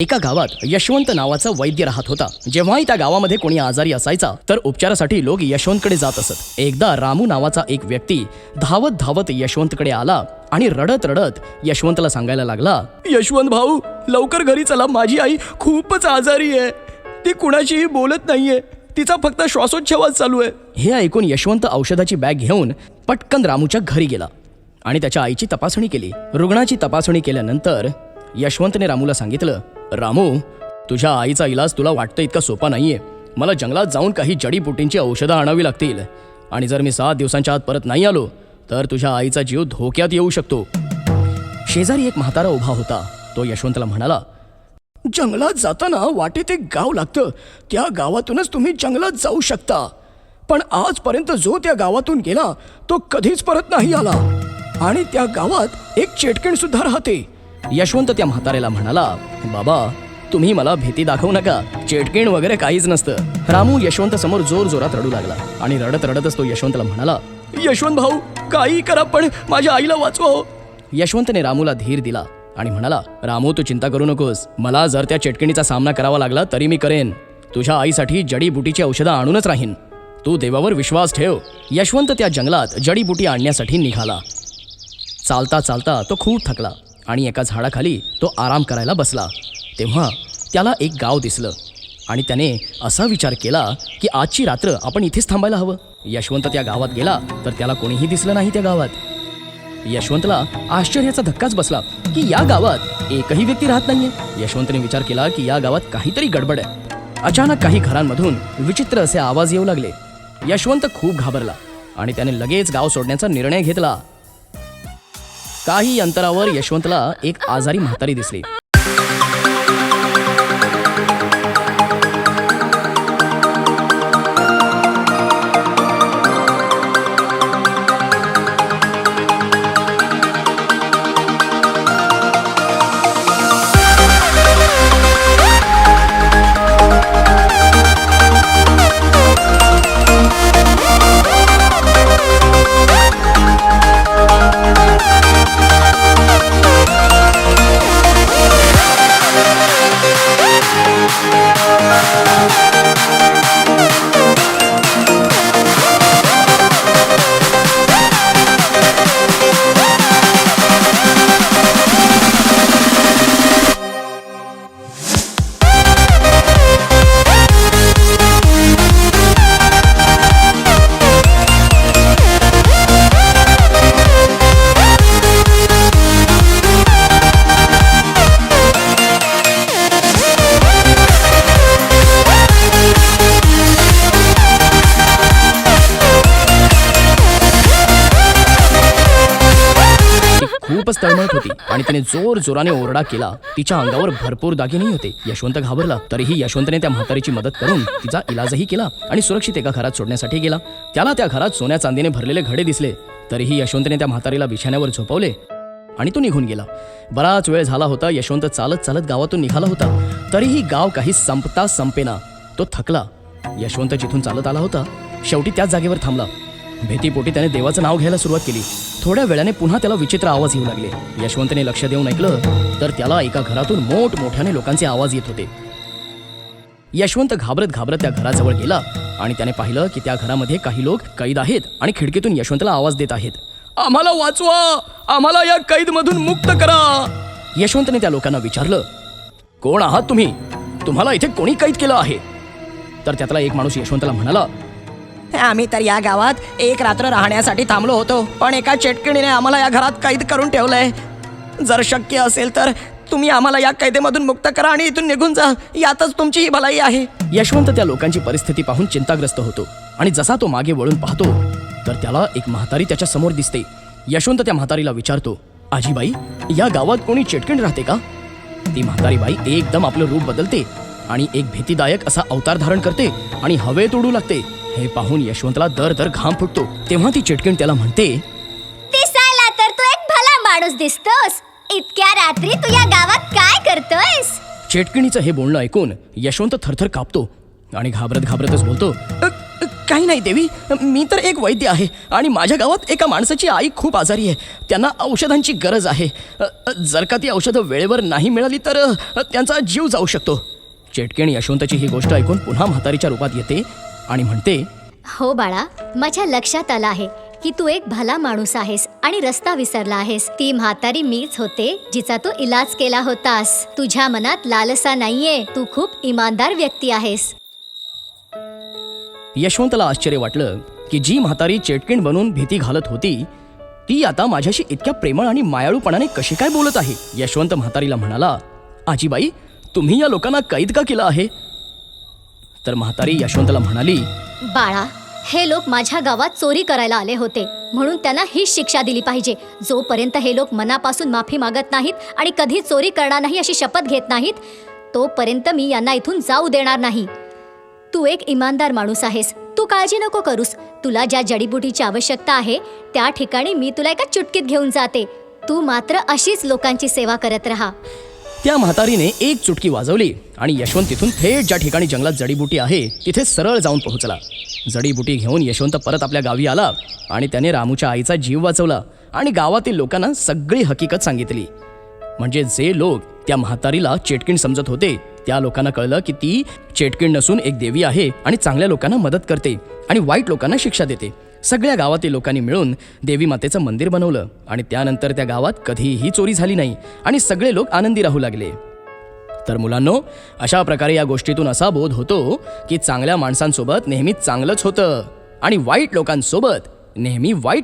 एका गावात यशवंत नावाचा वैद्य राहत होता. जेव्हाही त्या गावामध्ये कोणी आजारी असायचा तर उपचारासाठी लोक यशवंतकडे जात असत. एकदा रामू नावाचा एक व्यक्ती धावत धावत यशवंतकडे आला आणि रडत रडत यशवंतला सांगायला लागला, यशवंत भाऊ, लवकर घरी चला, माझी आई खूपच आजारी आहे. ती कुणाशीही बोलत नाहीये, तिचा फक्त श्वासोच्छवास चालू आहे. हे ऐकून यशवंत औषधाची बॅग घेऊन पटकन रामूच्या घरी गेला आणि त्याच्या आईची तपासणी केली. रुग्णाची तपासणी केल्यानंतर यशवंतने रामूला सांगितलं, रामू, तुझ्या आईचा इलाज तुला वाटतं इतका सोपा नाहीये. मला जंगलात जाऊन काही जडीबुटींची औषधं आणावी लागतील आणि जर मी 7 दिवसांच्या आत परत नाही आलो तर तुझ्या आईचा जीव धोक्यात येऊ शकतो. शेजारी एक म्हातारा उभा होता. तो यशवंतला म्हणाला, जंगलात जाताना वाटेत एक गाव लागतं, त्या गावातूनच तुम्ही जंगलात जाऊ शकता. पण आजपर्यंत जो त्या गावातून गेला तो कधीच परत नाही आला आणि त्या गावात एक चेटकीण सुद्धा राहते. यशवंत त्या म्हाताऱ्याला म्हणाला, बाबा, तुम्ही मला भीती दाखवू नका, चेटकीण वगैरे काहीच नसतं. रामू यशवंत समोर जोर जोरात रडू लागला आणि रडत रडतच तो यशवंतला म्हणाला, यशवंत भाऊ, काही करा पण माझ्या आईला वाचवा. यशवंतने रामूला धीर दिला आणि म्हणाला, रामू, तू चिंता करू नकोस. मला जर त्या चेटकिणीचा सामना करावा लागला तरी मी करेन. तुझ्या आईसाठी जडीबुटीची औषधं आणूनच राहीन. तू देवावर विश्वास ठेव. यशवंत त्या जंगलात जडीबुटी आणण्यासाठी निघाला. चालता चालता तो खूप थकला आणि एका झाडाखाली तो आराम करायला बसला. तेव्हा त्याला एक गाव दिसलं आणि त्याने असा विचार केला की आजची रात्र आपण इथेच थांबायला हवं. यशवंत त्या गावात गेला तर त्याला कोणीही दिसलं नाही त्या गावात. यशवंतला आश्चर्याचा धक्काच बसला की या गावात एकही व्यक्ती राहत नाहीये. यशवंतने विचार केला की या गावात काहीतरी गडबड आहे. अचानक काही घरांमधून विचित्र असे आवाज येऊ लागले. यशवंत खूप घाबरला आणि त्याने लगेच गाव सोडण्याचा निर्णय घेतला. काही अंतरावर यशवंतला एक आजारी म्हातारी दिसली. खूपच तळमळत होती आणि तिने जोर जोराने ओरडा केला. तिच्या अंगावर भरपूर दागिने होते. यशवंत घाबरला. तरीही यशवंतने त्या म्हातारीची मदत करून तिचा इलाजही केला आणि सुरक्षित एका घरात सोडण्यासाठी गेला. त्याला त्या घरात सोन्या चांदीने भरलेले घडे दिसले. तरीही यशवंतने त्या म्हातारीला बिछाण्यावर झोपवले आणि तो निघून गेला. बराच वेळ झाला होता. यशवंत चालत चालत गावातून निघाला होता. तरीही गाव काही संपता संपेना. तो थकला. यशवंत जिथून चालत आला होता शेवटी त्याच जागेवर थांबला. भीतीपोटी त्याने देवाचं नाव घ्यायला सुरुवात केली. थोड्या वेळाने पुन्हा त्याला विचित्र आवाज येऊ लागले. यशवंतने लक्ष देऊन ऐकलं तर त्याला एका घरातून मोठमोठ्याने लोकांचे आवाज येत होते. यशवंत घाबरत घाबरत त्या घराजवळ गेला आणि त्याने पाहिलं की त्या घरामध्ये काही लोक कैद आहेत आणि खिडकीतून यशवंतला आवाज देत आहेत, आम्हाला वाचवा, आम्हाला या कैदमधून मुक्त करा. यशवंतने त्या लोकांना विचारलं, कोण आहात तुम्ही? तुम्हाला इथे कोणी कैद केलं आहे? तर त्यातला एक माणूस यशवंतला म्हणाला, आम्ही तर या गावात एक रात्र राहण्यासाठी थांबलो होतो, पण एका चेटकिणीने आम्हाला या घरात कैद करून ठेवलंय. जर शक्य असेल तर तुम्ही आम्हाला या कैदेमधून मुक्त करा आणि इथून निघून जा, यातच तुमची ही भलाई आहे. यशवंत त्या लोकांची परिस्थिती पाहून चिंताग्रस्त होतो आणि जसा तो मागे वळून पाहतो तर त्याला एक म्हातारी त्याच्या समोर दिसते. यशवंत त्या म्हातारीला विचारतो, आजीबाई, या गावात कोणी चेटकीण राहते का? ती म्हातारी बाई एकदम आपलं रूप बदलते आणि एक भीतीदायक असा अवतार धारण करते आणि हवेत उडू लागते. हे पाहून यशवंतला दर दर घाम फुटतो. तेव्हा ती चेटकीण त्याला म्हणते, दिसायला तर तू एक भला माणूस दिसतोस. इतक्या रात्री तू या गावात काय करतोयस? चेटकिणीचं हे बोलणं ऐकून यशवंत थरथर कापतो आणि घाबरत घाबरतच बोलतो, काही नाही देवी, मी तर एक वैद्य आहे आणि माझ्या गावात एका माणसाची आई खूप आजारी आहे. त्यांना औषधांची गरज आहे. जर का ती औषधं वेळेवर नाही मिळाली तर त्यांचा जीव जाऊ शकतो. चेटकीण यशवंतची ही गोष्ट ऐकून पुन्हा म्हातारीच्या रूपात येते आणि म्हणते, हो बाळा, माझ्या लक्षात आलं आहे की तू एक भला माणूस आहेस आणि रस्ता विसरला आहेस. ती म्हातारी मीच होते जिचा तू इलाज केला होतास. तुझ्या मनात लालसा नाहीये, तू खूप इमानदार व्यक्ती आहेस. यशवंतला आश्चर्य वाटलं की जी म्हातारी चेटकीण बनून भीती घालत होती ती आता माझ्याशी इतक्या प्रेमळ आणि मायाळूपणाने कशी काय बोलत आहे. यशवंत म्हातारीला म्हणाला, आजीबाई, तुम्ही या लोकांना कैद का केलं आहे? तर म्हातारी यशवंतला म्हणाली, बाळा, हे लोक माझ्या गावात चोरी करायला आले होते म्हणून त्यांना हीच शिक्षा दिली पाहिजे. जोपर्यंत हे लोक मनापासून माफी मागत नाहीत आणि कधी चोरी करणार नाही अशी शपथ घेत नाहीत तोपर्यंत मी यांना इथून जाऊ देणार नाही. तू एक इमानदार माणूस आहेस, तू काळजी नको करूस. तुला ज्या जडीबुटीची आवश्यकता आहे त्या ठिकाणी मी तुला एका चुटकीत घेऊन जाते. तू मात्र अशीच लोकांची सेवा करत राहा. त्या म्हातारीने एक चुटकी वाजवली आणि यशवंत तिथून थेट ज्या ठिकाणी जंगलात जडीबुटी आहे तिथे सरळ जाऊन पोहोचला. जडीबुटी घेऊन यशवंत परत आपल्या गावी आला आणि त्याने रामूच्या आईचा जीव वाचवला आणि गावातील लोकांना सगळी हकीकत सांगितली. म्हणजे जे लोक त्या म्हातारीला चेटकीण समजत होते त्या लोकांना कळलं की ती चेटकीण नसून एक देवी आहे आणि चांगल्या लोकांना मदत करते आणि वाईट लोकांना शिक्षा देते. सगळ्या गावातील लोकांनी मिळून देवी मातेचं मंदिर बनवलं आणि त्यानंतर त्या गावात कधीही चोरी झाली नाही आणि सगळे लोक आनंदी राहू लागले. तर मुलांनो, अशा प्रकारे या गोष्टीतून असा बोध होतो की चांगल्या माणसांसोबत नेहमी चांगलंच होतं आणि वाईट लोकांसोबत नेहमी वाईट